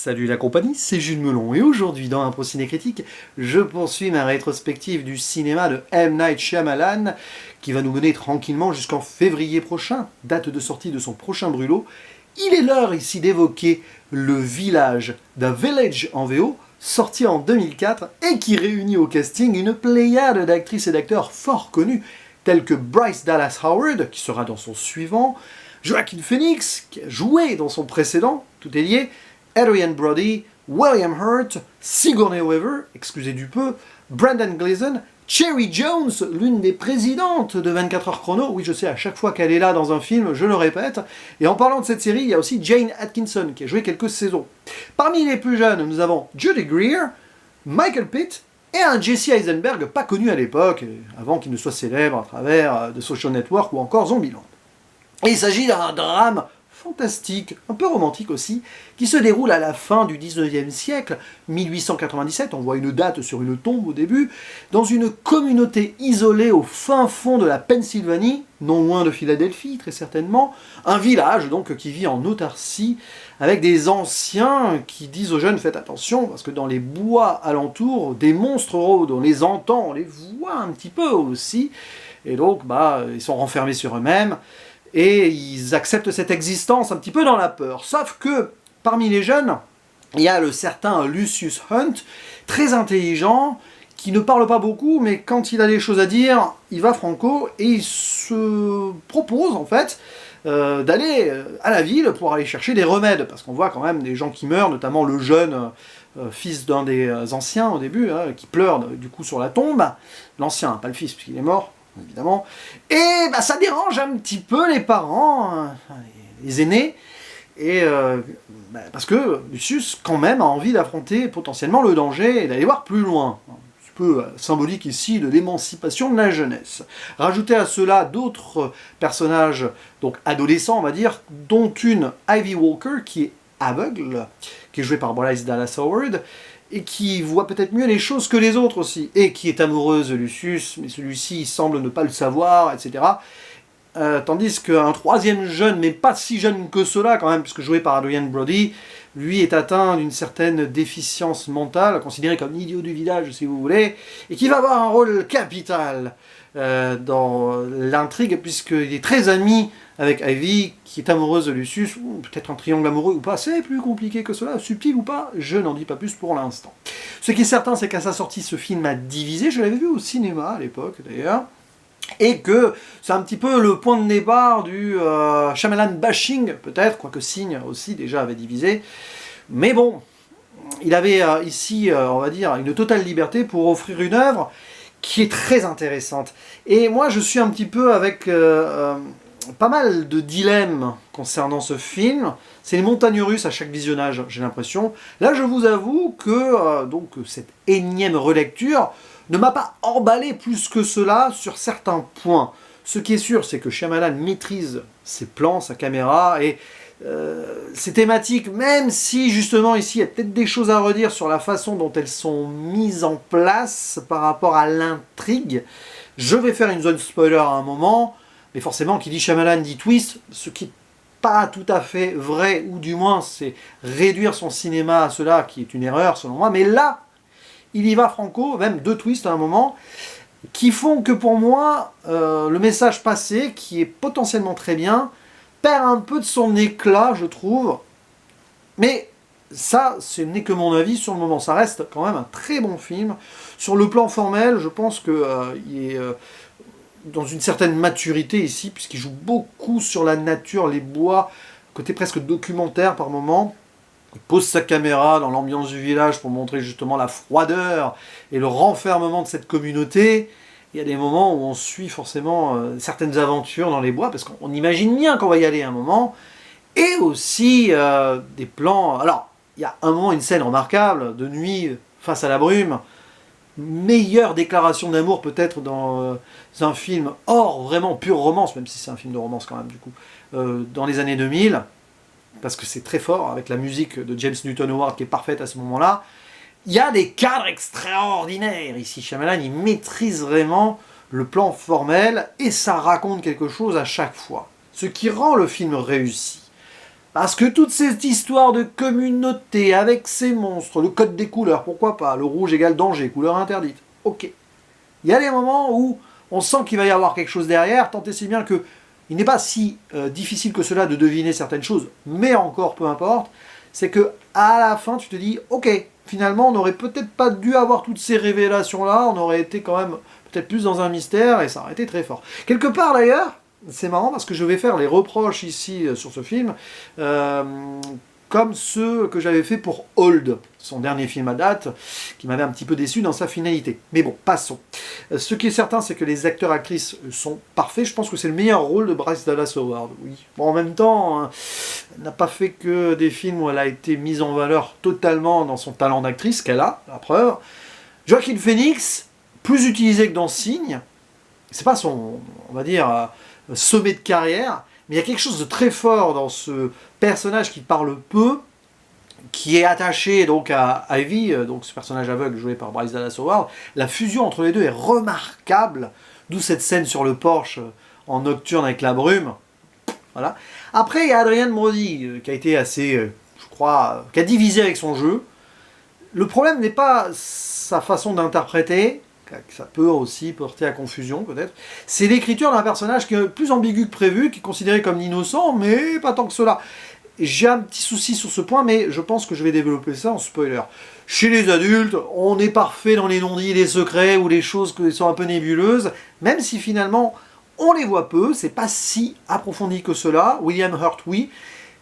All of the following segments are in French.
Salut la compagnie, c'est Jules Melon et aujourd'hui dans Impro Ciné Critique, je poursuis ma rétrospective du cinéma de M. Night Shyamalan qui va nous mener tranquillement jusqu'en février prochain, date de sortie de son prochain brûlot. Il est l'heure ici d'évoquer Le Village, The Village en VO, sorti en 2004 et qui réunit au casting une pléiade d'actrices et d'acteurs fort connus tels que Bryce Dallas Howard, qui sera dans son suivant, Joaquin Phoenix, qui a joué dans son précédent, tout est lié, Adrian Brody, William Hurt, Sigourney Weaver, excusez du peu, Brendan Gleeson, Cherry Jones, l'une des présidentes de 24 heures chrono. Oui, je sais, à chaque fois qu'elle est là dans un film, je le répète. Et en parlant de cette série, il y a aussi Jane Atkinson, qui a joué quelques saisons. Parmi les plus jeunes, nous avons Judy Greer, Michael Pitt, et un Jesse Eisenberg pas connu à l'époque, avant qu'il ne soit célèbre à travers The Social Network ou encore Zombieland. Et il s'agit d'un drame fantastique, un peu romantique aussi, qui se déroule à la fin du 19e siècle, 1897, on voit une date sur une tombe au début, dans une communauté isolée au fin fond de la Pennsylvanie, non loin de Philadelphie très certainement, un village donc qui vit en autarcie, avec des anciens qui disent aux jeunes faites attention, parce que dans les bois alentours, des monstres rôdent, on les entend, on les voit un petit peu aussi, et donc ils sont renfermés sur eux-mêmes, et ils acceptent cette existence un petit peu dans la peur. Sauf que, parmi les jeunes, il y a le certain Lucius Hunt, très intelligent, qui ne parle pas beaucoup, mais quand il a des choses à dire, il va franco, et il se propose, en fait, d'aller à la ville pour aller chercher des remèdes, parce qu'on voit quand même des gens qui meurent, notamment le jeune fils d'un des anciens, au début, qui pleure, du coup, sur la tombe. L'ancien, pas le fils, puisqu'il est mort, évidemment, et ça dérange un petit peu les parents, les aînés, et parce que Lucius, quand même, a envie d'affronter potentiellement le danger et d'aller voir plus loin. Un petit peu symbolique ici de l'émancipation de la jeunesse. Rajoutez à cela d'autres personnages, donc adolescents, on va dire, dont une Ivy Walker, qui est aveugle, qui est jouée par Bryce Dallas Howard, et qui voit peut-être mieux les choses que les autres aussi, et qui est amoureuse de Lucius, mais celui-ci semble ne pas le savoir, etc. Tandis qu'un troisième jeune, mais pas si jeune que cela quand même, puisque joué par Adrian Brody, lui est atteint d'une certaine déficience mentale, considéré comme l'idiot du village si vous voulez, et qui va avoir un rôle capital dans l'intrigue, puisqu'il est très ami avec Ivy, qui est amoureuse de Lucius, ou peut-être un triangle amoureux ou pas, c'est plus compliqué que cela, subtil ou pas, je n'en dis pas plus pour l'instant. Ce qui est certain, c'est qu'à sa sortie, ce film a divisé, je l'avais vu au cinéma à l'époque d'ailleurs, et que c'est un petit peu le point de départ du Shyamalan bashing, peut-être, quoique Signe aussi déjà avait divisé, mais bon, il avait ici, on va dire, une totale liberté pour offrir une œuvre qui est très intéressante. Et moi, je suis un petit peu avec pas mal de dilemmes concernant ce film. C'est les montagnes russes à chaque visionnage, j'ai l'impression. Là, je vous avoue que donc cette énième relecture ne m'a pas emballé plus que cela sur certains points. Ce qui est sûr, c'est que Shyamalan maîtrise ses plans, sa caméra et ses thématiques, même si justement ici il y a peut-être des choses à redire sur la façon dont elles sont mises en place par rapport à l'intrigue. Je vais faire une zone spoiler à un moment, mais forcément qui dit Shyamalan dit twist, ce qui n'est pas tout à fait vrai, ou du moins c'est réduire son cinéma à cela qui est une erreur selon moi, mais là il y va franco, même deux twists à un moment, qui font que pour moi le message passé, qui est potentiellement très bien, perd un peu de son éclat, je trouve. Mais ça, ce n'est que mon avis sur le moment. Ça reste quand même un très bon film. Sur le plan formel, je pense qu'il est dans une certaine maturité ici, puisqu'il joue beaucoup sur la nature, les bois, côté presque documentaire par moment. Il pose sa caméra dans l'ambiance du village pour montrer justement la froideur et le renfermement de cette communauté. Il y a des moments où on suit forcément certaines aventures dans les bois, parce qu'on imagine bien qu'on va y aller à un moment, et aussi des plans... Alors, il y a un moment, une scène remarquable, de nuit, face à la brume, meilleure déclaration d'amour peut-être dans un film hors vraiment pure romance, même si c'est un film de romance quand même du coup, dans les années 2000, parce que c'est très fort, avec la musique de James Newton Howard qui est parfaite à ce moment-là. Il y a des cadres extraordinaires ici. Shyamalan, il maîtrise vraiment le plan formel et ça raconte quelque chose à chaque fois. Ce qui rend le film réussi. Parce que toute cette histoire de communauté avec ces monstres, le code des couleurs, pourquoi pas, le rouge égale danger, couleur interdite, ok. Il y a des moments où on sent qu'il va y avoir quelque chose derrière, tant et si bien que il n'est pas si difficile que cela de deviner certaines choses, mais encore peu importe, c'est que à la fin tu te dis, ok, finalement on n'aurait peut-être pas dû avoir toutes ces révélations-là, on aurait été quand même peut-être plus dans un mystère et ça aurait été très fort. Quelque part d'ailleurs, c'est marrant parce que je vais faire les reproches ici sur ce film, comme ceux que j'avais fait pour Old, son dernier film à date, qui m'avait un petit peu déçu dans sa finalité. Mais bon, passons. Ce qui est certain, c'est que les acteurs-actrices sont parfaits. Je pense que c'est le meilleur rôle de Bryce Dallas Howard, oui. Bon, en même temps, elle n'a pas fait que des films où elle a été mise en valeur totalement dans son talent d'actrice, qu'elle a, la preuve. Joaquin Phoenix, plus utilisé que dans Signe, c'est pas son, on va dire, sommet de carrière, mais il y a quelque chose de très fort dans ce personnage qui parle peu, qui est attaché donc à Ivy, donc ce personnage aveugle joué par Bryce Dallas Howard. La fusion entre les deux est remarquable, d'où cette scène sur le porche en nocturne avec la brume. Voilà. Après, il y a Adrien Brody, qui a été assez, je crois, qui a divisé avec son jeu. Le problème n'est pas sa façon d'interpréter, ça peut aussi porter à confusion peut-être, c'est l'écriture d'un personnage qui est plus ambigu que prévu, qui est considéré comme innocent, mais pas tant que cela. J'ai un petit souci sur ce point, mais je pense que je vais développer ça en spoiler. Chez les adultes, on est parfait dans les non-dits, les secrets ou les choses qui sont un peu nébuleuses, même si finalement on les voit peu, c'est pas si approfondi que cela. William Hurt, oui.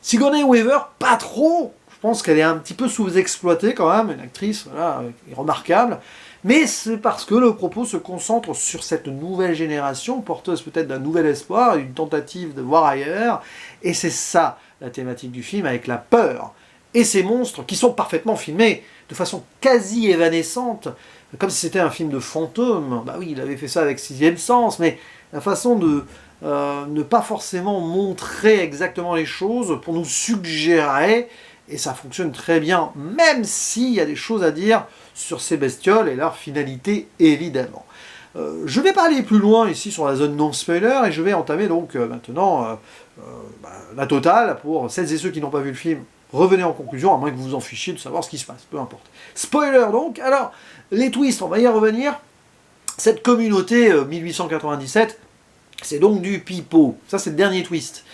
Sigourney Weaver, pas trop. Je pense qu'elle est un petit peu sous-exploitée quand même, une actrice voilà, remarquable. Mais c'est parce que le propos se concentre sur cette nouvelle génération, porteuse peut-être d'un nouvel espoir, une tentative de voir ailleurs. Et c'est ça la thématique du film, avec la peur. Et ces monstres qui sont parfaitement filmés, de façon quasi évanescente, comme si c'était un film de fantôme. Bah oui, il avait fait ça avec Sixième Sens, mais la façon de ne pas forcément montrer exactement les choses pour nous suggérer, et ça fonctionne très bien, même s'il y a des choses à dire sur ces bestioles et leur finalité, évidemment. Je ne vais pas aller plus loin ici sur la zone non-spoiler, et je vais entamer donc maintenant la totale pour celles et ceux qui n'ont pas vu le film. Revenez en conclusion, à moins que vous vous en fichiez de savoir ce qui se passe, peu importe. Spoiler donc, alors, les twists, on va y revenir. Cette communauté 1897, c'est donc du pipeau. Ça, c'est le dernier twist.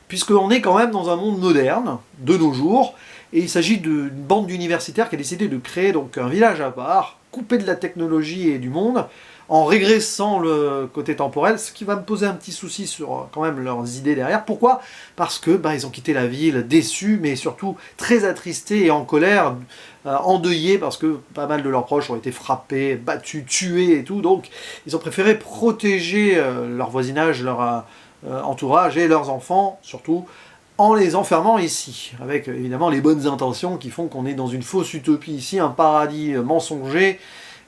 Puisqu'on est quand même dans un monde moderne, de nos jours, et il s'agit d'une bande d'universitaires qui a décidé de créer donc un village à part, coupé de la technologie et du monde, en régressant le côté temporel, ce qui va me poser un petit souci sur quand même leurs idées derrière. Pourquoi ? Parce que ils ont quitté la ville déçus, mais surtout très attristés et en colère, endeuillés, parce que pas mal de leurs proches ont été frappés, battus, tués et tout, donc ils ont préféré protéger leur voisinage, leur entourage et leurs enfants, surtout, en les enfermant ici, avec évidemment les bonnes intentions qui font qu'on est dans une fausse utopie ici, un paradis mensonger,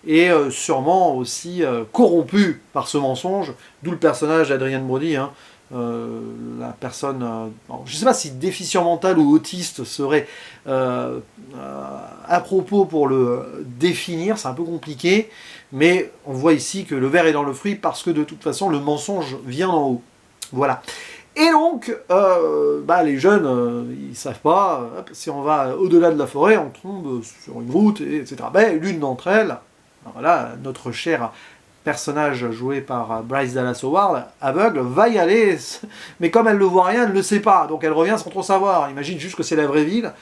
et sûrement aussi corrompu par ce mensonge, d'où le personnage d'Adrien Brody, hein, la personne, je ne sais pas si déficient mental ou autiste serait à propos pour le définir, c'est un peu compliqué, mais on voit ici que le ver est dans le fruit parce que de toute façon le mensonge vient d'en haut. Voilà. Et donc, les jeunes, ils ne savent pas, si on va au-delà de la forêt, on tombe sur une route, etc. L'une d'entre elles, voilà, notre cher personnage joué par Bryce Dallas Howard, aveugle, va y aller, mais comme elle ne le voit rien, elle ne le sait pas, donc elle revient sans trop savoir. Imagine juste que c'est la vraie ville,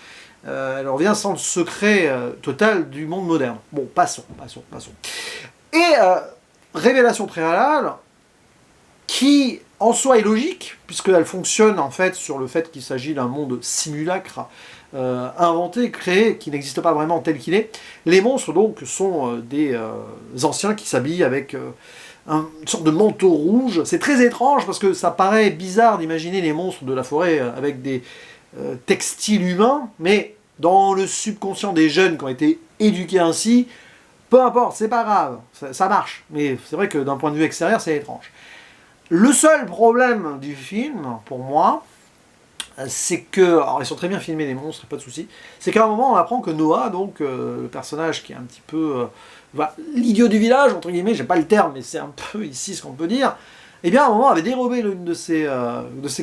elle revient sans le secret total du monde moderne. Bon, passons. Et révélation préalable, qui en soi est logique, puisqu'elle fonctionne en fait sur le fait qu'il s'agit d'un monde simulacre, inventé, créé, qui n'existe pas vraiment tel qu'il est. Les monstres donc sont des anciens qui s'habillent avec une sorte de manteau rouge. C'est très étrange parce que ça paraît bizarre d'imaginer les monstres de la forêt avec des textiles humains, mais dans le subconscient des jeunes qui ont été éduqués ainsi, peu importe, c'est pas grave, ça marche. Mais c'est vrai que d'un point de vue extérieur, c'est étrange. Le seul problème du film, pour moi, c'est que, alors ils sont très bien filmés les monstres, pas de souci, c'est qu'à un moment on apprend que Noah, donc le personnage qui est un petit peu l'idiot du village, entre guillemets, j'ai pas le terme, mais c'est un peu ici ce qu'on peut dire, eh bien à un moment avait dérobé l'une de ses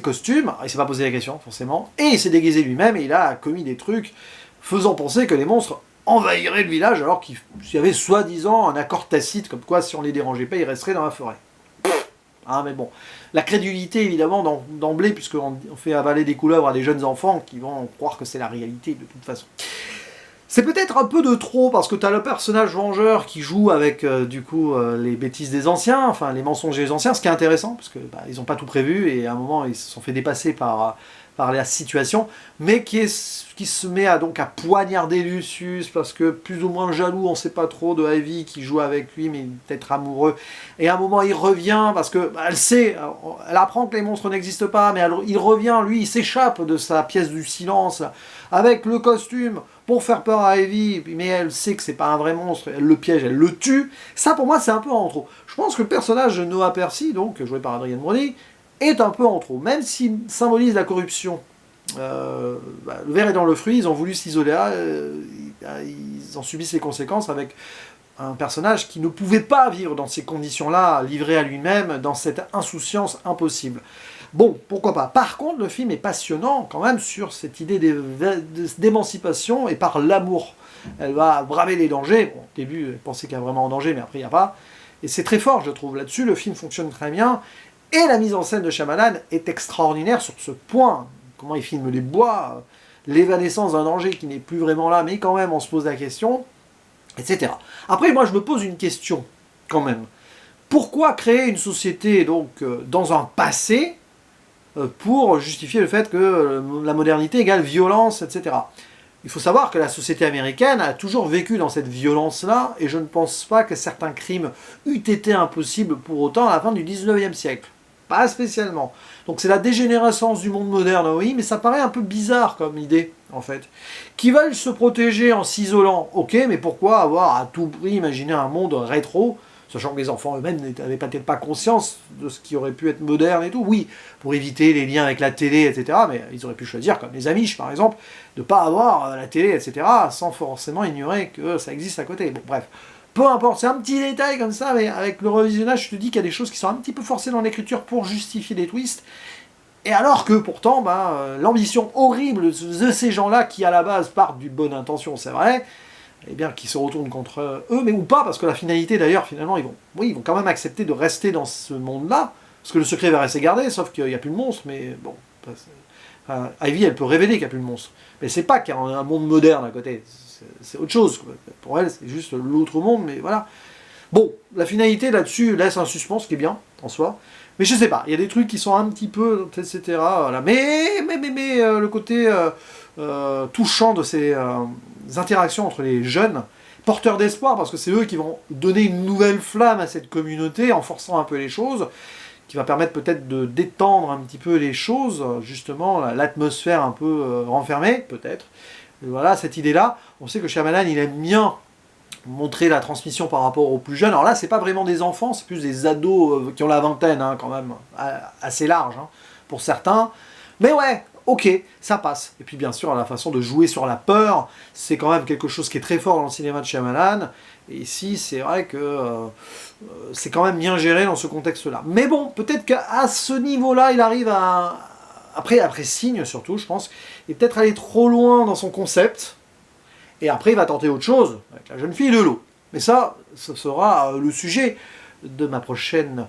costumes, il s'est pas posé la question forcément, et il s'est déguisé lui-même et il a commis des trucs faisant penser que les monstres envahiraient le village alors qu'il y avait soi-disant un accord tacite comme quoi si on les dérangeait pas ils resteraient dans la forêt. Ah mais bon, la crédulité évidemment d'emblée puisqu'on fait avaler des couleuvres à des jeunes enfants qui vont croire que c'est la réalité de toute façon. C'est peut-être un peu de trop parce que tu as le personnage vengeur qui joue avec du coup les bêtises des anciens, enfin les mensonges des anciens, ce qui est intéressant parce que ils n'ont pas tout prévu et à un moment ils se sont fait dépasser par la situation, mais qui se met à poignarder Lucius parce que plus ou moins jaloux, on ne sait pas trop, de Ivy qui joue avec lui mais peut-être amoureux, et à un moment il revient parce que elle sait, elle apprend que les monstres n'existent pas, mais il revient, lui il s'échappe de sa pièce du silence avec le costume pour faire peur à Ivy, mais elle sait que c'est pas un vrai monstre, elle le piège, elle le tue. Ça pour moi c'est un peu en trop. Je pense que le personnage de Noah Percy, donc joué par Adrien Brody, est un peu en trop, même s'il symbolise la corruption. Le verre est dans le fruit, ils ont voulu s'isoler là, ils en subissent les conséquences avec un personnage qui ne pouvait pas vivre dans ces conditions-là, livré à lui-même, dans cette insouciance impossible. Bon, pourquoi pas. Par contre, le film est passionnant quand même sur cette idée d'émancipation et par l'amour. Elle va braver les dangers. Bon, au début, elle pensait qu'il y a vraiment un danger, mais après, il n'y a pas. Et c'est très fort, je trouve. Là-dessus, le film fonctionne très bien. Et la mise en scène de Shyamalan est extraordinaire sur ce point. Comment il filme les bois, l'évanescence d'un danger qui n'est plus vraiment là, mais quand même, on se pose la question, etc. Après, moi, je me pose une question, quand même. Pourquoi créer une société, donc, dans un passé, pour justifier le fait que la modernité égale violence, etc. Il faut savoir que la société américaine a toujours vécu dans cette violence-là, et je ne pense pas que certains crimes eût été impossibles pour autant à la fin du 19e siècle. Pas spécialement. Donc c'est la dégénérescence du monde moderne, oui, mais ça paraît un peu bizarre comme idée, en fait. Qui veulent se protéger en s'isolant, ok, mais pourquoi avoir à tout prix imaginé un monde rétro, sachant que les enfants eux-mêmes n'avaient peut-être pas conscience de ce qui aurait pu être moderne et tout. Oui, pour éviter les liens avec la télé, etc. Mais ils auraient pu choisir, comme les Amish par exemple, de ne pas avoir la télé, etc. sans forcément ignorer que ça existe à côté. Bon, bref. Peu importe, c'est un petit détail comme ça, mais avec le revisionnage, je te dis qu'il y a des choses qui sont un petit peu forcées dans l'écriture pour justifier des twists. Et alors que pourtant, l'ambition horrible de ces gens-là, qui à la base partent d'une bonne intention, c'est vrai, eh bien, qui se retournent contre eux, mais ou pas, parce que la finalité d'ailleurs, finalement, ils vont quand même accepter de rester dans ce monde-là, parce que le secret va rester gardé, sauf qu'il n'y a plus de monstres, mais bon, Ivy, elle peut révéler qu'il n'y a plus de monstres, mais c'est pas qu'il y a un monde moderne à côté, c'est autre chose, quoi. Pour elle, c'est juste l'autre monde, mais voilà. Bon, la finalité là-dessus laisse un suspens, ce qui est bien, en soi, mais je sais pas, il y a des trucs qui sont un petit peu, etc., voilà. Mais le côté touchant de ces interactions entre les jeunes, porteurs d'espoir, parce que c'est eux qui vont donner une nouvelle flamme à cette communauté, en forçant un peu les choses, qui va permettre peut-être de détendre un petit peu les choses, justement, l'atmosphère un peu renfermée, peut-être. Voilà, cette idée-là, on sait que Shyamalan, il aime bien montrer la transmission par rapport aux plus jeunes. Alors là, c'est pas vraiment des enfants, c'est plus des ados qui ont la vingtaine, hein, quand même, assez large, hein, pour certains. Mais ouais, ok, ça passe. Et puis bien sûr, la façon de jouer sur la peur, c'est quand même quelque chose qui est très fort dans le cinéma de Shyamalan. Et ici, c'est vrai que c'est quand même bien géré dans ce contexte-là. Mais bon, peut-être qu'à ce niveau-là, il arrive à... Après Signe, surtout, je pense, et peut-être aller trop loin dans son concept. Et après, il va tenter autre chose, avec la jeune fille de l'eau. Mais ça, ce sera le sujet de ma prochaine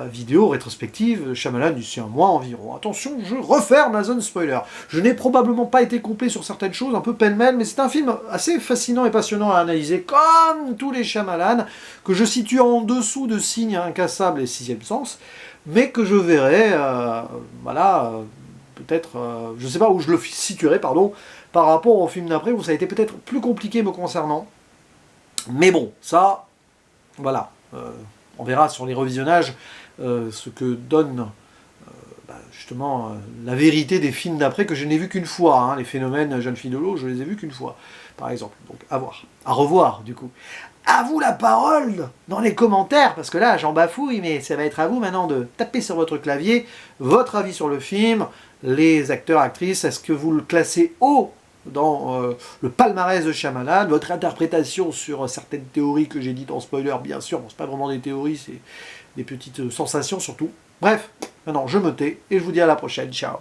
vidéo rétrospective Shyamalan d'ici un mois environ. Attention, je referme la zone spoiler. Je n'ai probablement pas été complet sur certaines choses, un peu pêle-mêle, mais c'est un film assez fascinant et passionnant à analyser, comme tous les Shyamalan, que je situe en dessous de Signe Incassable et Sixième Sens, mais que je verrai, peut-être, je ne sais pas où je le situerai, pardon, par rapport au film d'après, où ça a été peut-être plus compliqué me concernant. Mais bon, ça, voilà. On verra sur les revisionnages ce que donne justement la vérité des films d'après que je n'ai vu qu'une fois. Hein. Les phénomènes Jeune fille de l'eau, je les ai vus qu'une fois, par exemple. Donc à voir, à revoir du coup. À vous la parole dans les commentaires, parce que là j'en bafouille, mais ça va être à vous maintenant de taper sur votre clavier votre avis sur le film, les acteurs, actrices, est-ce que vous le classez haut dans le palmarès de Shyamalan, votre interprétation sur certaines théories que j'ai dites en spoiler, bien sûr, bon, c'est pas vraiment des théories, c'est des petites sensations surtout, Bref, maintenant je me tais et je vous dis à la prochaine. Ciao.